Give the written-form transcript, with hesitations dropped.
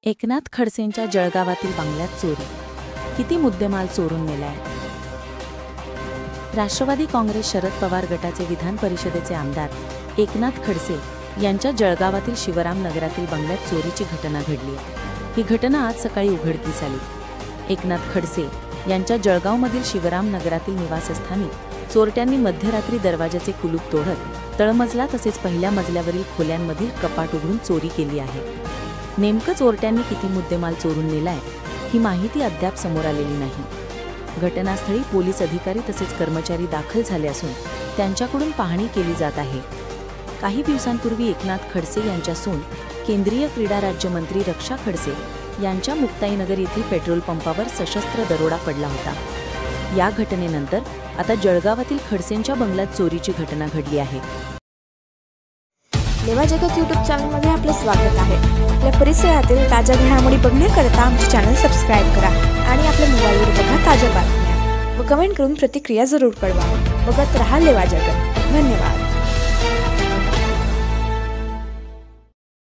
एकनाथ खडसेंच्या जळगावातील बंगल्यात चोरी, किती मुद्देमाल चोरून नेलाय? राष्ट्रवादी काँग्रेस शरद पवार गटाचे विधान परिषदेचे आमदार एकनाथ खडसे यांच्या जळगावातील शिवराम नगरातील बंगल्यात चोरीची घटना घडली आहे। ही घटना आज सकाळी उघडकीस आली। एकनाथ खडसे यांच्या जळगावमधील शिवराम नगरातील निवासस्थानी चोरट्यांनी मध्यरात्री दरवाजाचे कुलूप तोडत तळमजला तसेच पहिल्या मजल्यावरील खोल्यांमधील कपाट उघडून चोरी केली आहे। नेमकं चोरट्यांनी किती मुद्देमाल चोरून नेलाय ही माहिती अद्याप समोर आलेली नाही। घटनास्थळी पोलीस अधिकारी तसेच कर्मचारी दाखल झाले असून त्यांच्याकडून पाहणी केली जात आहे। काही दिवसांपूर्वी एकनाथ खडसे यांच्या सून केंद्रीय क्रीडा राज्यमंत्री रक्षा खडसे यांच्या मुक्ताईनगर येथील पेट्रोल पंपावर सशस्त्र दरोडा पडला होता। या घटनेनंतर आता जळगावातील खडसेंच्या बंगल्यात चोरीची घटना घडली आहे। लेवा जगत यूट्यूब चॅनलमध्ये आपले स्वागत आहे। आपल्या परिसरातील ताज्या घडामोडी बघण्याकरता आमचे चॅनल सबस्क्राइब करा आणि आपल्या मोबाईलवर बघा ताज्या बातम्या व कमेंट करून प्रतिक्रिया जरूर कळवा। बघत रहा लेवा जगत। धन्यवाद।